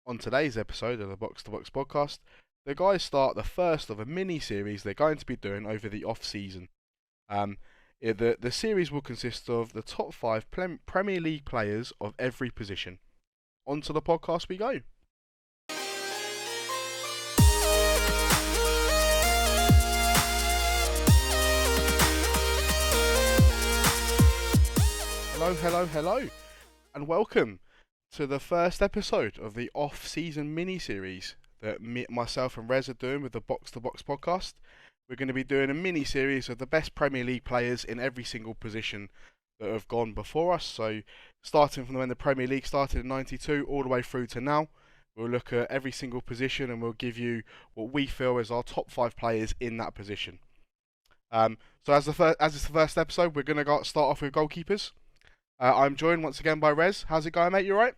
On today's episode of the Box2box podcast, the guys start the first of a mini series they're going to be doing over the off season. The series will consist of the top five Premier League players of every position. Onto the podcast we go. Hello, and welcome to the first episode of the off-season mini-series that myself and Rez are doing with the Box2box podcast. We're going to be doing a mini-series of the best Premier League players in every single position that have gone before us. So, starting from when the Premier League started in '92 all the way through to now, we'll look at every single position and we'll give you what we feel is our top five players in that position. So, as it's the first episode, we're going to start off with goalkeepers. I'm joined once again by Rez. How's it going, mate? You alright?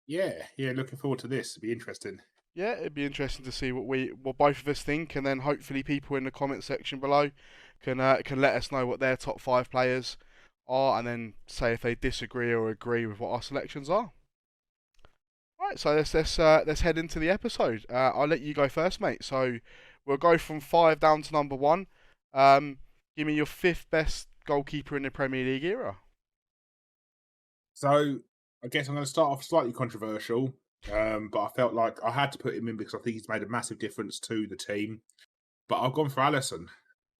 Yeah, looking forward to this. It'll be interesting. Yeah, it'd be interesting to see what both of us think, and then hopefully people in the comment section below can let us know what their top five players are, and then say if they disagree or agree with what our selections are. Right, so let's head into the episode. I'll let you go first, mate. So we'll go from 5 down to number 1. Give me your 5th best goalkeeper in the Premier League era. So I guess I'm going to start off slightly controversial, but I felt like I had to put him in because I think he's made a massive difference to the team. But I've gone for Alisson.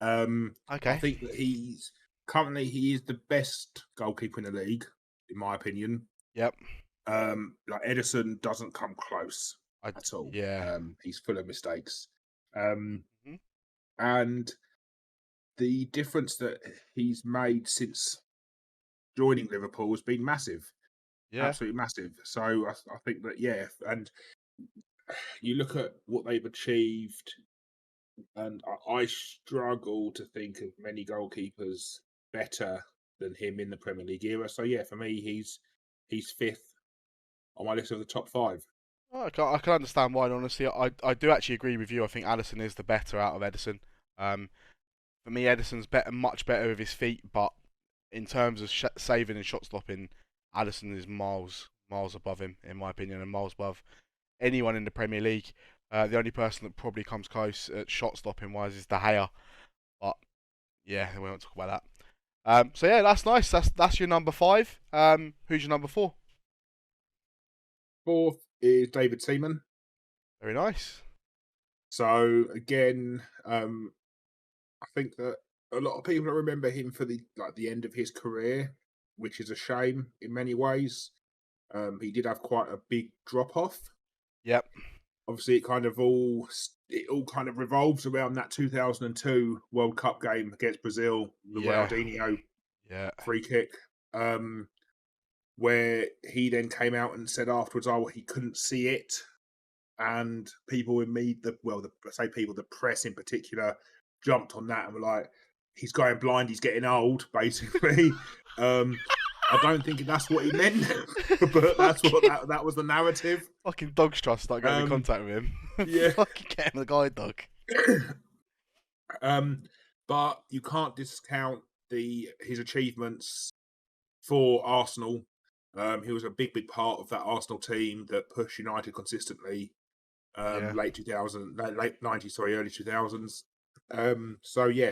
Okay. I think that he is the best goalkeeper in the league, in my opinion. Yep. Like Edison doesn't come close at all. Yeah. He's full of mistakes. And the difference that he's made since joining Liverpool has been massive. Yeah. Absolutely massive. So I think that, and you look at what they've achieved, and I struggle to think of many goalkeepers better than him in the Premier League era. So, for me, he's 5th on my list of the top 5. I can understand why, and honestly. I do actually agree with you. I think Alisson is the better out of Edison. For me, Edison's much better with his feet, but in terms of saving and shot stopping, Alisson is miles above him, in my opinion, and miles above anyone in the Premier League. The only person that probably comes close at shot stopping wise is De Gea, but yeah, we won't talk about that. So yeah, that's nice. That's your number 5. Who's your number 4? 4th is David Seaman. Very nice. So again, I think that a lot of people remember him for the end of his career, which is a shame in many ways. He did have quite a big drop off. Yep. Obviously, it all kind of revolves around that 2002 World Cup game against Brazil, the Ronaldinho free kick, where he then came out and said afterwards, he couldn't see it, and people in the press in particular, jumped on that and were like, he's going blind, he's getting old, basically. I don't think that's what he meant, but that's what that was the narrative. Fucking Dog's Trust start getting in contact with him. Yeah. Fucking get him the guide dog. But you can't discount his achievements for Arsenal. He was a big part of that Arsenal team that pushed United consistently. Late 90s, early 2000s.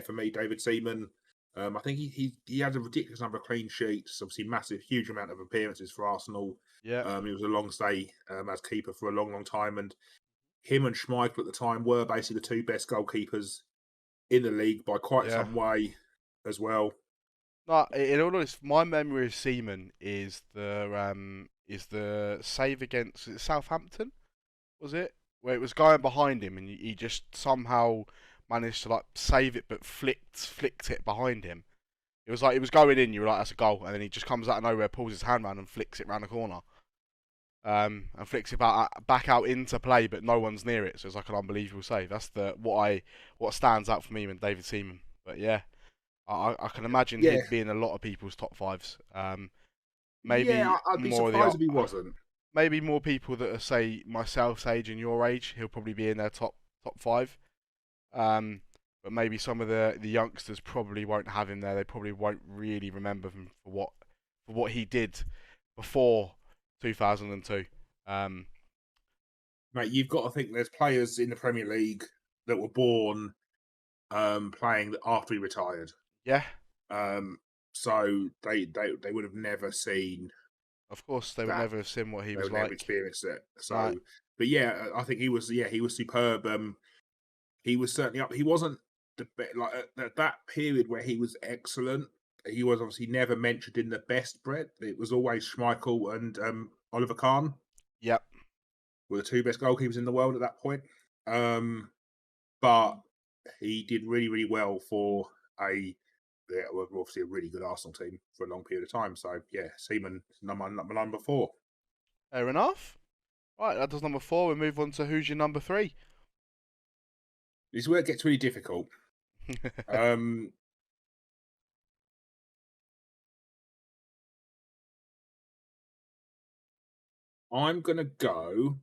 For me, David Seaman. I think he had a ridiculous number of clean sheets. Obviously, huge amount of appearances for Arsenal. Yeah. He was a long stay as keeper for a long time, and him and Schmeichel at the time were basically the 2 best goalkeepers in the league by quite some way as well. No, in all honesty, my memory of Seaman is the save against Southampton, was it? Where it was going behind him and he just somehow managed to save it, but flicked it behind him. It was like it was going in. You were like, that's a goal, and then he just comes out of nowhere, pulls his hand round, and flicks it round the corner, and flicks it back out into play, but no one's near it. So it's like an unbelievable save. That's what stands out for me with David Seaman. But yeah, I can imagine he'd be in a lot of people's top 5s. Maybe I'd be surprised if he wasn't. Maybe more people that are, say, myself's age and your age, he'll probably be in their top 5. But maybe some of the youngsters probably won't have him there. They probably won't really remember him for what he did before 2002. Um, Mate, you've got to think there's players in the Premier League that were born playing after he retired. yeah, Um, so they would have never seen of course they would that. never have seen what he They was would never like. experienced it. No, So, but yeah, I think he was superb. He was certainly up. He wasn't like at that period where he was excellent. He was obviously never mentioned in the best bread. It was always Schmeichel and Oliver Kahn yep. were the two best goalkeepers in the world at that point. But he did really, really well for obviously a really good Arsenal team for a long period of time. So yeah, Seaman number 4. Fair enough. Right, that does number 4. We move on to who's your number 3. This is where it gets really difficult. Um, I'm gonna go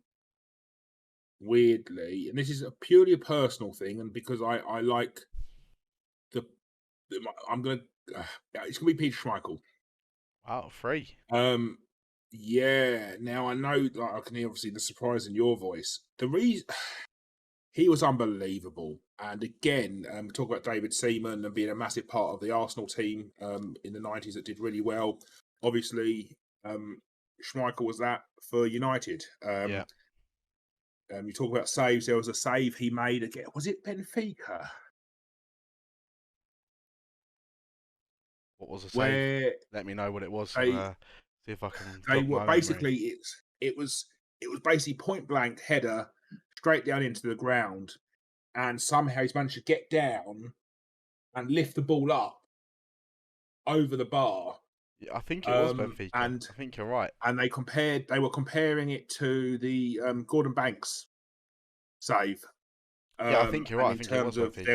weirdly, and this is purely a personal thing, and because I like the, I'm gonna it's gonna be Peter Schmeichel. Wow, 3. Um, yeah. Now I know, like, I can hear obviously the surprise in your voice. The reason he was unbelievable, and again, talk about David Seaman and being a massive part of the Arsenal team in the '90s that did really well. Obviously, Schmeichel was that for United. Yeah. You talk about saves. There was a save he made again. Was it Benfica? What was the save? Where Let me know what it was, and they see if I can they jog were my memory. basically it was basically point blank header straight down into the ground, and somehow he's managed to get down and lift the ball up over the bar. Yeah, I think it was Um, Benfica. and I think you're right. and they were comparing it to the Gordon Banks save. Yeah, I think you're And right. I in think it was terms of Benfica.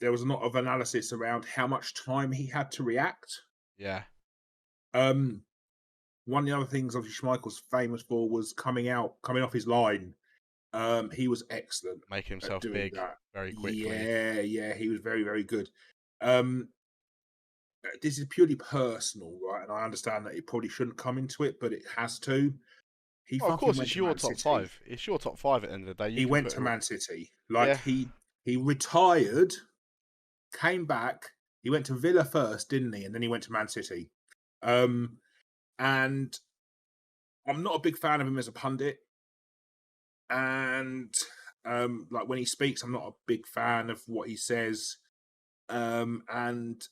there was a lot of analysis around how much time he had to react. Yeah, Um, One of the other things obviously Schmeichel's famous for was coming off his line. He was excellent making at himself doing big that. very quickly. Yeah, yeah, he was very, very good. Um, this is purely personal, right? And I understand that it probably shouldn't come into it, but it has to. He Well, of fucking course, went it's to your Man top City. 5. It's your top 5 at the end of the day. You He can went put to it. Man City. Like Yeah, he retired, came back. He went to Villa first, didn't he? And then he went to Man City. Um, and I'm not a big fan of him as a pundit. And like when he speaks, I'm not a big fan of what he says. And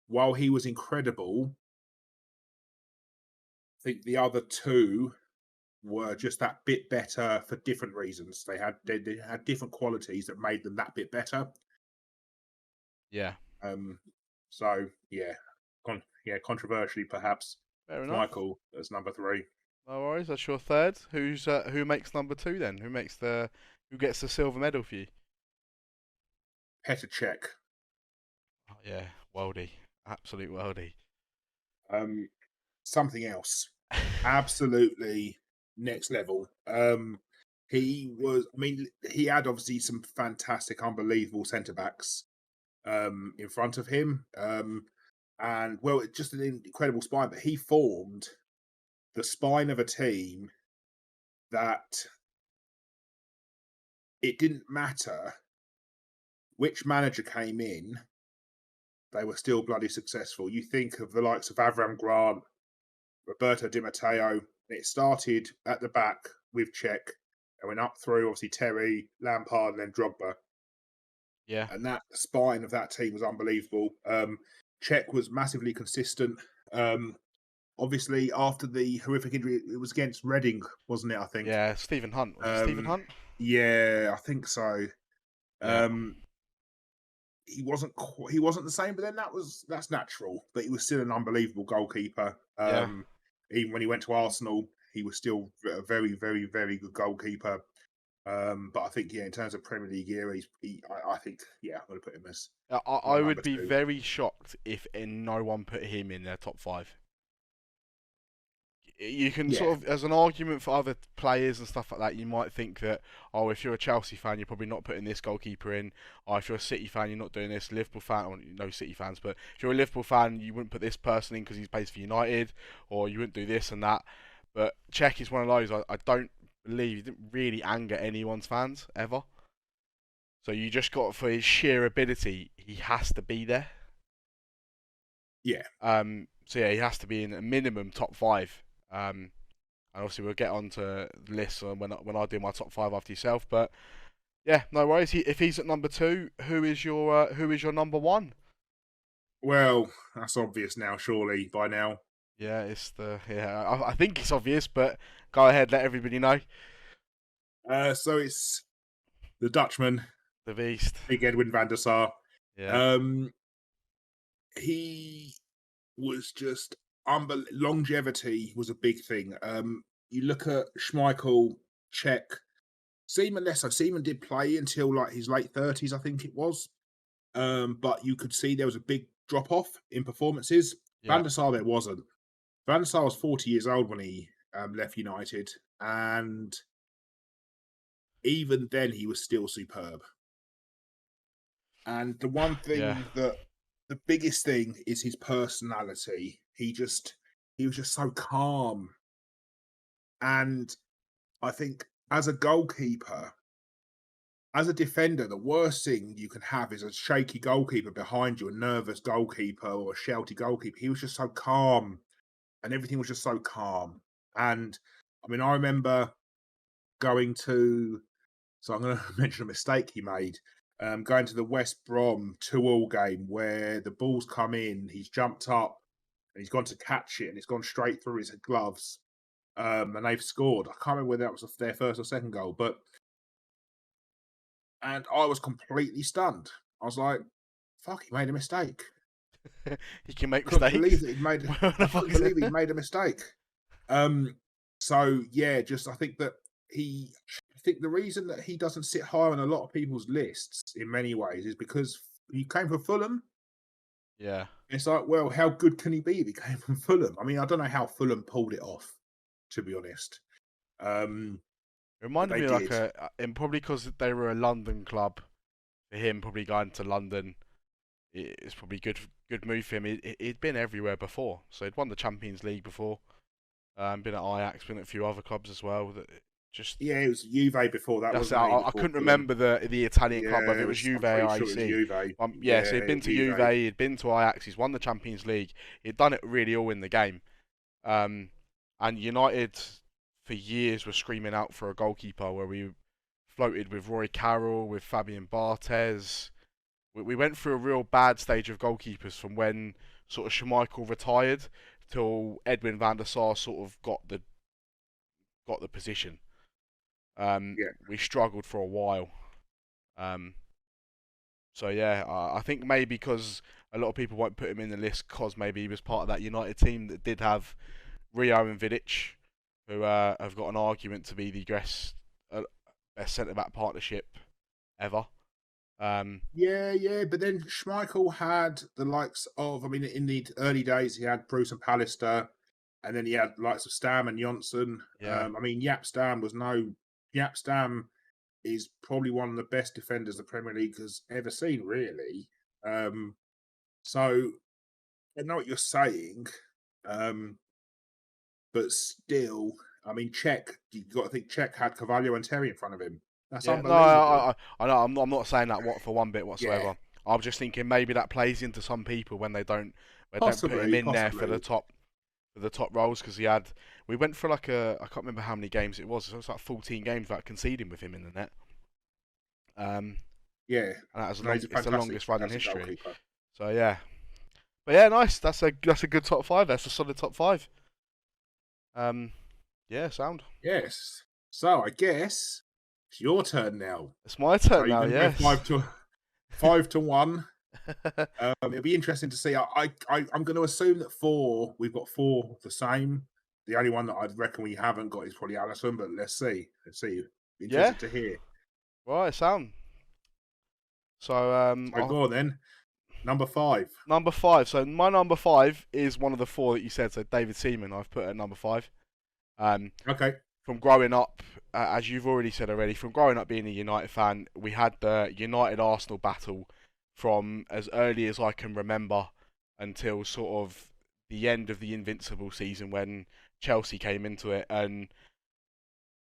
while he was incredible, I think the other two were just that bit better for different reasons. They had different qualities that made them that bit better. yeah. Um, so yeah, controversially perhaps, Fair enough. Michael as number 3. No worries. That's your third. Who makes number 2 then? Who gets the silver medal for you? Petr Cech. Oh, yeah, worldie, absolute worldie. Something else. Absolutely next level. He was. I mean, he had obviously some fantastic, unbelievable centre backs in front of him, and well, just an incredible spine. But he formed the spine of a team that it didn't matter which manager came in, they were still bloody successful. You think of the likes of Avram Grant, Roberto Di Matteo. It started at the back with Czech and went up through obviously Terry, Lampard, and then Drogba. Yeah, And that spine of that team was unbelievable. Czech was massively consistent. Obviously, after the horrific injury, it was against Reading, wasn't it? I think. yeah. Stephen Hunt, was it Stephen Hunt? Yeah, I think so. Yeah, Um, he wasn't the same, but then that's natural. But he was still an unbelievable goalkeeper. yeah. Even when he went to Arsenal, he was still a very, very, very good goalkeeper. But I think, yeah, in terms of Premier League era, I think, yeah, I'm going to put him as my I number would be 2. very shocked if no one put him in their top 5. You can Yeah, sort of, as an argument for other players and stuff like that, you might think that, oh, if you're a Chelsea fan, you're probably not putting this goalkeeper in. Or if you're a City fan, you're not doing this. Liverpool fan, or no City fans, but if you're a Liverpool fan, you wouldn't put this person in because he plays for United, or you wouldn't do this and that. But Czech is one of those I don't believe he didn't really anger anyone's fans ever. So you just got for his sheer ability, he has to be there. Yeah. So yeah, he has to be in a minimum top five. And obviously we'll get on to the list when I do my top five after yourself. But yeah, no worries. If he's at number two, who is your number one? Well, that's obvious now, surely by now. Yeah, I think it's obvious, but go ahead, let everybody know. So it's the Dutchman, The Beast. Big Edwin van der Sar. Yeah, Um, he was just longevity was a big thing. You look at Schmeichel, Czech, Seaman less so. Seaman did play until like his late 30s, I think it was. But you could see there was a big drop off in performances. yeah, Van der Sar there wasn't. Van der Sar was 40 years old when he left United, and even then he was still superb. And the one yeah, thing that the biggest thing is his personality. He was just so calm. And I think as a goalkeeper, as a defender, the worst thing you can have is a shaky goalkeeper behind you, a nervous goalkeeper or a shouty goalkeeper. He was just so calm and everything was just so calm. And I mean, I remember going to, so I'm going to mention a mistake he made. Going to the West Brom 2-2 game where the ball's come in, he's jumped up and he's gone to catch it and it's gone straight through his gloves. And they've scored. I can't remember whether that was their first or second goal, and I was completely stunned. I was like, fuck, he made a mistake. he can make Couldn't believe mistakes. that he'd made What the I fuck couldn't is believe it? he'd made a mistake. So yeah, just I think that I think the reason that he doesn't sit high on a lot of people's lists in many ways is because he came from Fulham. Yeah, It's like, well, how good can he be if he came from Fulham? I mean, I don't know how Fulham pulled it off, to be honest. Um, it but reminded they me of like did. and probably because they were a London club. For him, probably going to London, it's probably good move for him. He'd been everywhere before, so he'd won the Champions League before. Been at Ajax, been at a few other clubs as well. That just Yeah, it was Juve before that, that's it. wasn't he? I Before couldn't Fulham. remember the Italian club, whether Yeah, it was I'm Juve or pretty sure it was AC. Juve. Yeah, so he'd Yeah, been to Juve, Juve. he'd been to Ajax, he's won the Champions League. He'd done it really all in the game. Um, and United for years were screaming out for a goalkeeper, where we floated with Roy Carroll, with Fabian Barthez. We went through a real bad stage of goalkeepers from when sort of Schmeichel retired till Edwin van der Sar sort of got the position. Yeah. We struggled for a while. Um, so yeah, I think maybe because a lot of people won't put him in the list because maybe he was part of that United team that did have Rio and Vidic, who have got an argument to be the best centre back partnership ever. Yeah. But then Schmeichel had the likes of, I mean, in the early days, he had Bruce and Pallister, and then he had likes of Stam and Johnson. Yeah, I mean, Yap Stam is probably one of the best defenders the Premier League has ever seen, really. So I know what you're saying, um, but still, I mean, Czech, you got to think Czech had Cavallo and Terry in front of him. That's yeah. No, unbelievable. I know. I'm not saying that what for one bit Yeah, whatsoever. I'm just thinking maybe that plays into some people when they don't put him possibly, in there possibly. for the top roles because we went for like I can't remember how many games it was. It was like 14 games without conceding with him in the net. Yeah, And that was no, he's a it's the longest run in fantastic history. goalkeeper. So yeah, but yeah, nice. That's a good top five. That's a solid top five. Um, yeah, sound. Yes. So I guess it's your turn now. It's my So turn you're now. going to go Yes. 5-1. It'll be interesting to see. I'm going to assume that we've got four the same. The only one that I reckon we haven't got is probably Allison, but let's see. Let's see. Yeah. Interested to hear. Right, sound. So So go on then. Number 5. number five. So my number five is one of the four that you said. So David Seaman, I've put at number five. Um, Okay. from growing up, as you've already said already, from growing up being a United fan, we had the United Arsenal battle from as early as I can remember until sort of the end of the Invincible season when Chelsea came into it, and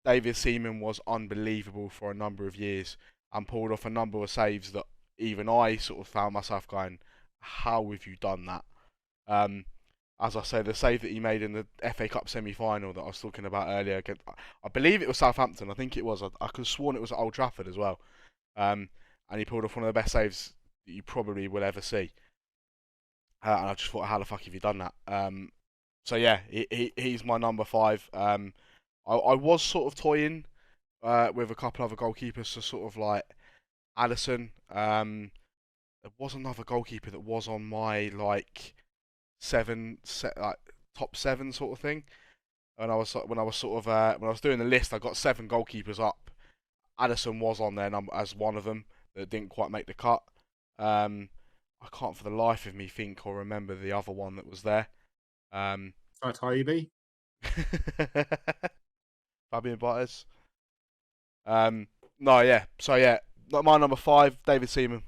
David Seaman was unbelievable for a number of years and pulled off a number of saves that even I sort of found myself going, how have you done that? Um, as I say, the save that he made in the FA Cup semi-final that I was talking about earlier, I believe it was Southampton. I think it was. I could have sworn it was at Old Trafford as well. Um, and he pulled off one of the best saves that you probably will ever see. And I just thought, how the fuck have you done that? So yeah, he's my number five. I was sort of toying with a couple other goalkeepers, so sort of like Allison. There was another goalkeeper that was on my like like top seven sort of thing. And when I was sort of when I was doing the list, I got seven goalkeepers up. Addison was on there as one of them that didn't quite make the cut. Um, I can't for the life of me think or remember the other one that was there. Um, Taibbi? Fabian Barthez. No, yeah. So yeah, my number five, David Seaman.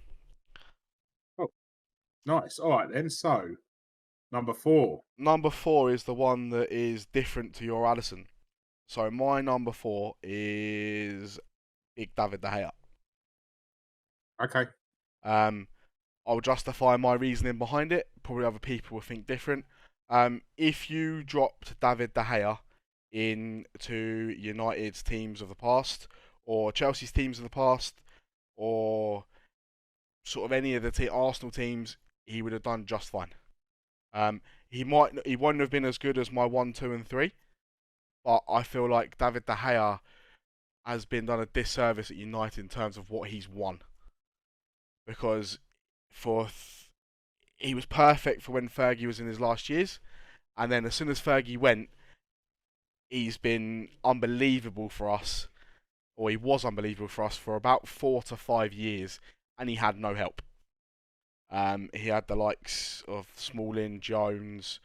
Oh, nice. All right then. So number 4. Number four is the one that is different to your Addison. So my number four is Big David De Gea. Okay. Um, I'll justify my reasoning behind it. Probably other people will think different. If you dropped David De Gea into United's teams of the past, or Chelsea's teams of the past, or sort of any of the Arsenal teams, he would have done just fine. He won't have been as good as my 1, 2, and 3, but I feel like David De Gea has been done a disservice at United in terms of what he's won, because he was perfect for when Fergie was in his last years, and then as soon as Fergie went, he's been unbelievable for us, or he was unbelievable for us for about 4 to 5 years, and he had no help. He had the likes of Smalling, Jones,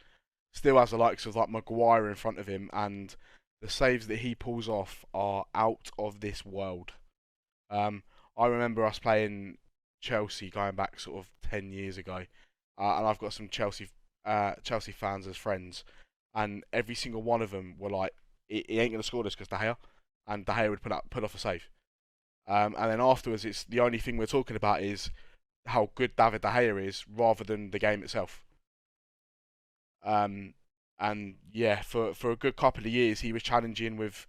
still has the likes of like Maguire in front of him, and the saves that he pulls off are out of this world. Um, I remember us playing Chelsea going back sort of 10 years ago, and I've got some Chelsea fans as friends, and every single one of them were like, "He ain't gonna score this because De Gea," and De Gea would put off a save. And then afterwards, it's the only thing we're talking about is how good David De Gea is, rather than the game itself. Um, and yeah, for a good couple of years, he was challenging with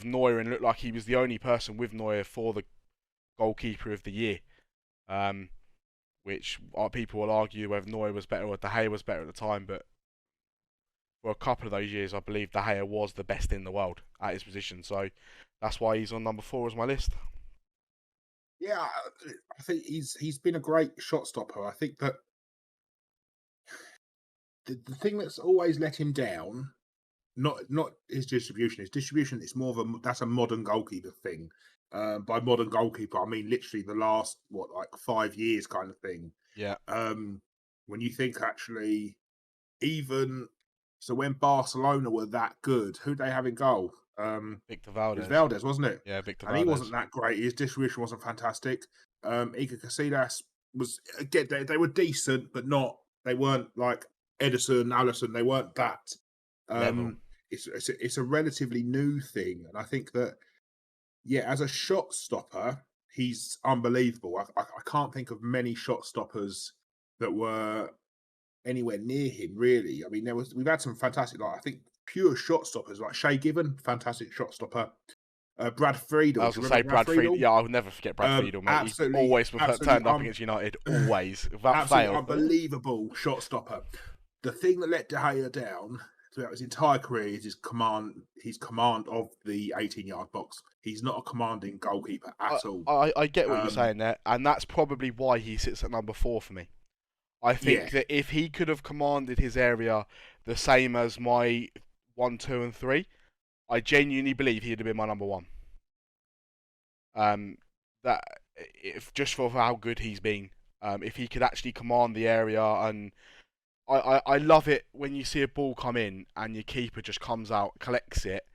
Neuer, and looked like he was the only person with Neuer for the goalkeeper of the year. Um, which people will argue whether Neuer was better or De Gea was better at the time, but for a couple of those years, I believe De Gea was the best in the world at his position. So that's why he's on number four as my list. Yeah, I think he's been a great shot stopper. I think that the thing that's always let him down, not his distribution. His distribution is more of that's a modern goalkeeper thing. By modern goalkeeper, I mean literally the last like 5 years kind of thing. Yeah, When you think actually, even so, when Barcelona were that good, who they have in goal? Victor It was Valdez. Valdez, wasn't it? Yeah, Victor And he wasn't Valdez. that great. His distribution wasn't fantastic. Iker Casillas was again. They were decent, but not. They weren't like Edison, Allison. They weren't that. Level. It's a relatively new thing, and I think that as a shot stopper, he's unbelievable. I can't think of many shot stoppers that were anywhere near him. Really, I mean, we've had some fantastic. Like I think pure shot stoppers like Shay Given, fantastic shot stopper. Brad Friedel. I Do was you gonna say remember Brad Brad Friedel. Friedel? Yeah, I'll never forget Brad Friedel, mate. He's Absolutely, always turned up against United, always without absolutely fail. unbelievable shot stopper. The thing that let De Gea down throughout his entire career is his command of the 18-yard box. He's not a commanding goalkeeper at all. I get what you're Um, saying there, and that's probably why he sits at number four for me. I yeah, think that if he could have commanded his area the same as my 1, 2, and 3, I genuinely believe he'd have been my number one. Um, that if just for how good he's been, if he could actually command the area, and I love it when you see a ball come in and your keeper just comes out, collects it,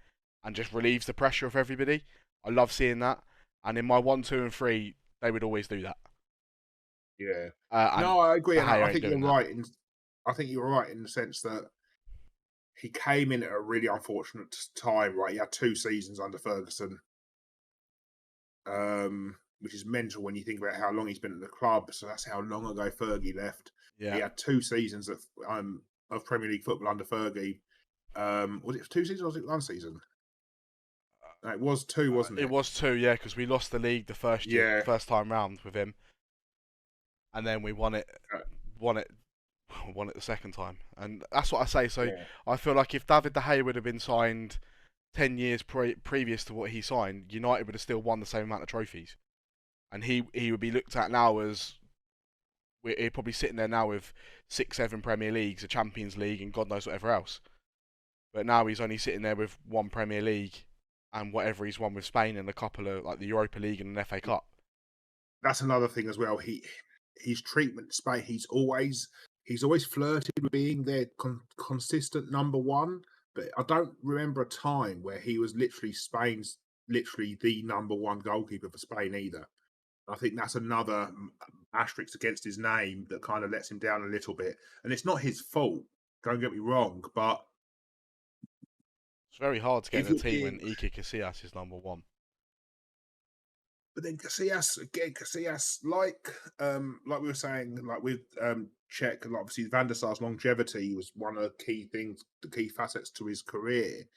and just relieves the pressure of everybody. I love seeing that, and in my 1, 2, and 3, they would always do that. yeah. And No, I agree, De and Gea I ain't think you're doing that. right. I think you're right in the sense that he came in at a really unfortunate time, right? He had 2 seasons under Ferguson, which is mental when you think about how long he's been at the club. So that's how long ago Fergie left. He Yeah. had 2 seasons of Premier League football under Fergie. Was it 2 seasons or was it 1 season? No, it was two, wasn't It it? was two, yeah, because we lost the league the first year, Yeah. first time round with him, and then we Uh, won it, won it the second time, and that's what I say. So yeah. I feel like if David De Gea would have been signed 10 years previous to what he signed, United would have still won the same amount of trophies, and he would be looked at now as he'd probably sitting there now with 6, 7 Premier Leagues, a Champions League, and God knows whatever else. But now he's only sitting there with one Premier League and whatever he's won with Spain and a couple of like the Europa League and an FA Cup. That's another thing as well. His treatment Spain. He's always flirted with being their consistent number one, but I don't remember a time where he was literally the number one goalkeeper for Spain either. I think that's another asterisk against his name that kind of lets him down a little bit. And it's not his fault. Don't get me wrong, but It's very hard to get if in a you're team being when Iker Casillas is number one. But then Casillas, like we were saying, like with Czech, and obviously Van der Sar's longevity was one of the key things, the key facets to his career.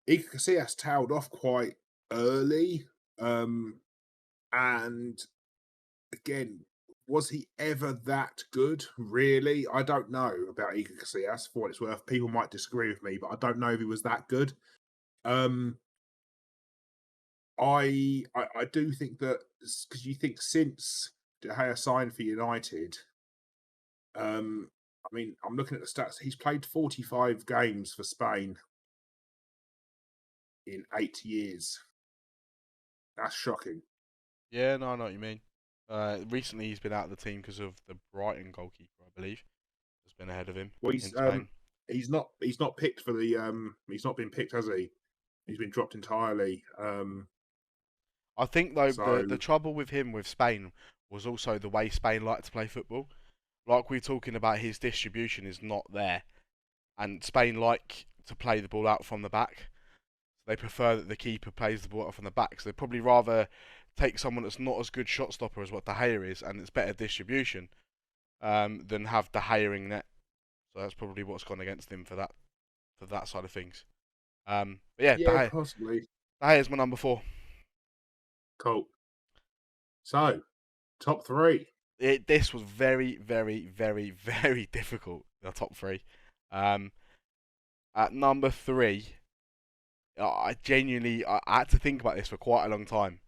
Iker Casillas tailed off quite early, and again, was he ever that good? Really, I don't know about Iker Casillas. For what it's worth, people might disagree with me, but I don't know if he was that good. Um, I do think that because you think since De Gea signed for United, I mean, I'm looking at the stats. He's played 45 games for Spain in 8 years. That's shocking. Yeah, no, I know what you mean. Recently he's been out of the team because of the Brighton goalkeeper, I believe, has been ahead of him Well, in Spain. he's not picked for the he's not been picked, has he? He's been dropped entirely. I think though the So trouble with him with Spain was also the way Spain like to play football. Like we're talking about, his distribution is not there, and Spain like to play the ball out from the back. They prefer that the keeper plays the ball out from the back. So they'd probably rather take someone that's not as good shot stopper as what De Gea is, and it's better distribution, than have De Gea in net. So that's probably what's gone against him for that side of things. But yeah, yeah, possibly. De Gea is my number 4. Cool. So top three. This was very, very, very, very difficult. The top 3. Um, at number 3, I genuinely I had to think about this for quite a long time.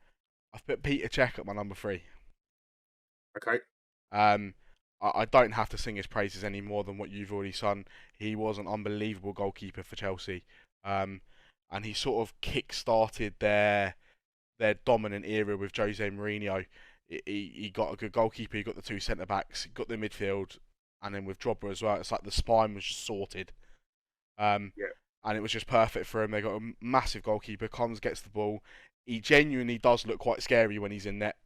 I've put Peter Cech at my number 3. Okay. Um, I don't have to sing his praises any more than what you've already sung. He was an unbelievable goalkeeper for Chelsea, and he sort of kick-started their dominant era with Jose Mourinho. He got a good goalkeeper, he got the 2 centre backs, he got the midfield, and then with Drogba as well, it's like the spine was just sorted. Um, Yeah. and it was just perfect for him. They got a massive goalkeeper. Comes, gets the ball. He genuinely does look quite scary when he's in net.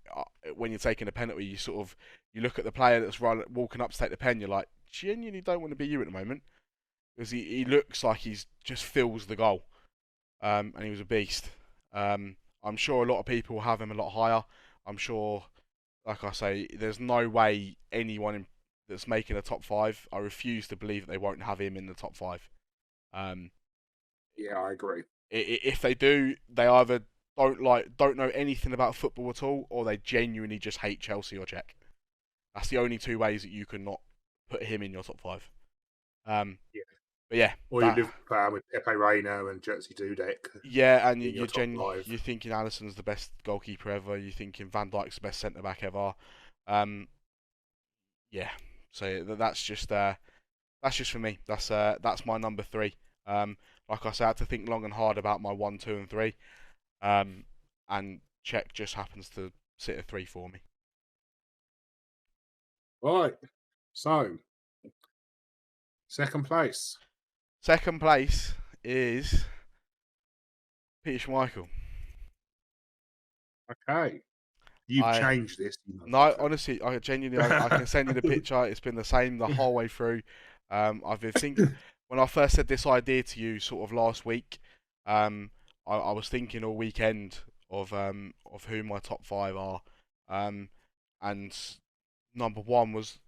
When you're taking a penalty, you look at the player that's walking up to take the pen. You're like, genuinely don't want to be you at the moment, because he looks like he's just fills the goal. And he was a beast. I'm sure a lot of people have him a lot higher. I'm sure, like I say, there's no way anyone that's making a top 5. I refuse to believe that they won't have him in the top 5. Um, Yeah, I agree. if they do, they either don't know anything about football at all, or they genuinely just hate Chelsea or Czech. That's the only 2 ways that you can not put him in your top 5. Um, Yeah. but yeah, Or you live fan with Pepe Reina and Jerzy Dudek yeah, and in your top five. you're thinking Alisson's the best goalkeeper ever. You're thinking Van Dijk's the best centre back ever. Yeah, so that's just for me. That's my number 3. Like I said, I had to think long and hard about my 1, 2, and 3. And Czech just happens to sit at 3 for me. Right. So, second place. Second place is Peter Schmeichel. Okay. You've I changed this. No, honestly, I genuinely I can send you the picture. It's been the same the whole way through. I've been thinking when I first said this idea to you sort of last week, I was thinking all weekend of who my top five are, um, and number one was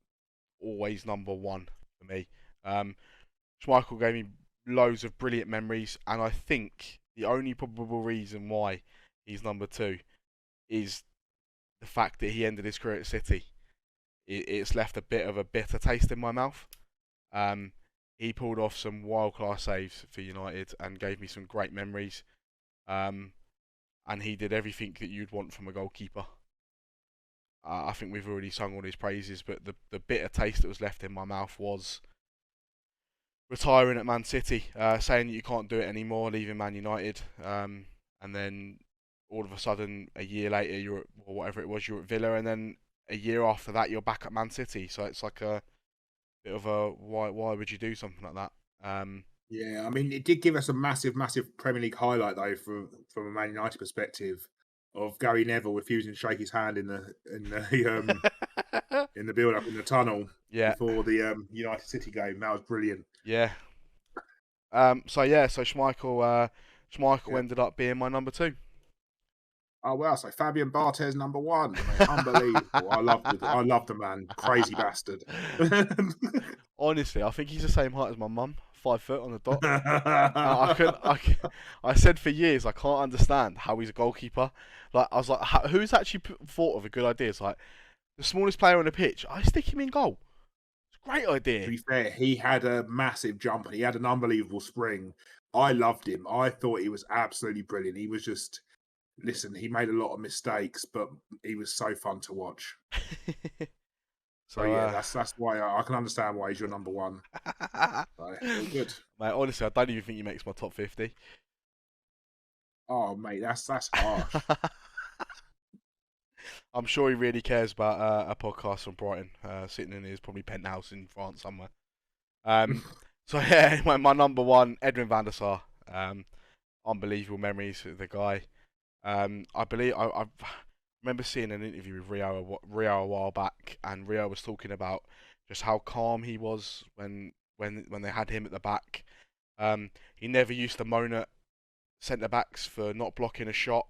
always number one for me. Um, Schmeichel gave me loads of brilliant memories, and I think the only probable reason why he's number two is the fact that he ended his career at City. It's left a bit of a bitter taste in my mouth. Um, he pulled off some world class saves for United and gave me some great memories. Um, and he did everything that you'd want from a goalkeeper. I think we've already sung all his praises, but the bitter taste that was left in my mouth was retiring at Man City, saying that you can't do it anymore, leaving Man United, and then all of a sudden, a year later, you're at, or whatever it was, you're at Villa, and then a year after that, you're back at Man City. So it's like a bit of a why would you do something like that? Yeah, I mean, it did give us a massive Premier League highlight though, from a Man United perspective, of Gary Neville refusing to shake his hand in the build up in the tunnel Yeah, before the United City game. That was brilliant. yeah. So Schmeichel Yeah. ended up being my number two. Oh wow! So Fabian Barthez number one, mate, unbelievable. I love the man, crazy bastard. Honestly, I think he's the same height as my mum, 5 foot on the dot. I couldn't. I said for years I can't understand how he's a goalkeeper. Like I was like, who's actually thought of a good idea? It's like the smallest player on the pitch. I stick him in goal. It's a great To idea. be fair, he had a massive jump and he had an unbelievable spring. I loved him. I thought he was absolutely brilliant. He was just listen. He made a lot of mistakes, but he was so fun to watch. So So, yeah, that's why I can understand why he's your number one. So, all good. mate, honestly, I don't even think he makes my top 50. Oh mate, that's harsh. I'm sure he really cares about a podcast from Brighton, sitting in his probably penthouse in France somewhere. So yeah, my number one, Edwin van der Sar. Unbelievable memories of the guy. I believe I remember seeing an interview with Rio a while back, and Rio was talking about just how calm he was when they had him at the back. He never used to moan at centre backs for not blocking a shot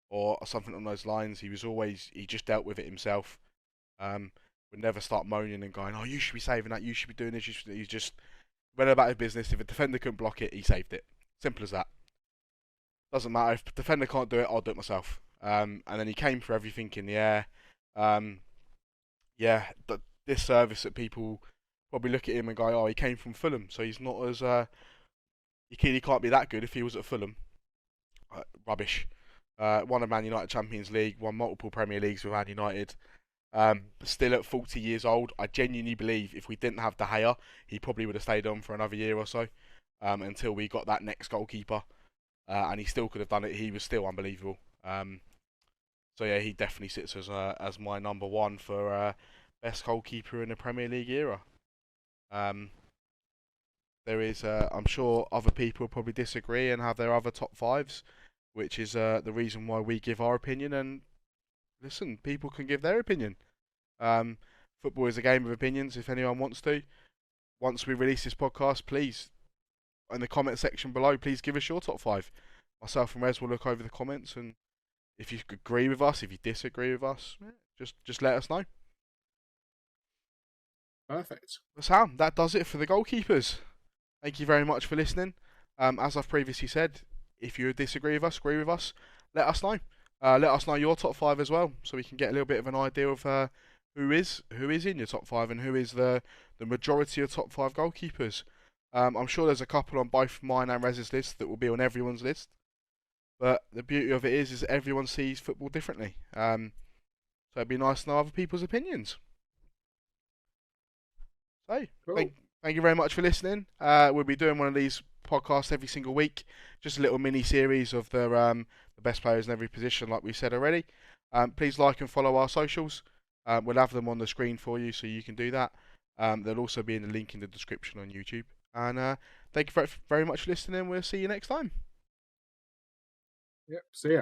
or something on those lines. He just dealt with it himself. Would never start moaning and going, "Oh, you should be saving that. You should be doing this." He just went about his business. If a defender couldn't block it, he saved it. Simple as that. Doesn't matter if the defender can't do it, I'll do it myself. And then he came for everything in the air. Um, yeah, this service that people probably look at him and go, "Oh, he came from Fulham, so he's not as he can't be that good if he was at Fulham." Rubbish. Won a Man United Champions League, won multiple Premier Leagues with Man United. Still at 40 years old, I genuinely believe if we didn't have De Gea, he probably would have stayed on for another year or so until we got that next goalkeeper. And he still could have done it. He was still unbelievable. So yeah, he definitely sits as my number one for best goalkeeper in the Premier League era. There is, I'm sure other people probably disagree and have their other top fives, which is the reason why we give our opinion. And listen, people can give their opinion. Football is a game of opinions. If anyone wants to, once we release this podcast, please in the comment section below, please give us your top five. Myself and Rez will look over the comments, and if you agree with us, if you disagree with us, just let us know. Perfect. Sam, that does it for the goalkeepers. Thank you very much for listening. As I've previously said, if you disagree with us, agree with us, let us know. Let us know your top five as well, so we can get a little bit of an idea of who is in your top five and who is the majority of top five goalkeepers. I'm sure there's a couple on both mine and Rez's list that will be on everyone's list. But the beauty of it is everyone sees football differently. So it'd be nice to know other people's opinions. So Cool. thank you very much for listening. We'll be doing one of these podcasts every single week, just a little mini series of the best players in every position, like we said already. Please like and follow our socials. We'll have them on the screen for you, so you can do that. There'll also be in the link in the description on YouTube. And thank you very much for listening. We'll see you next time. Yep. See ya.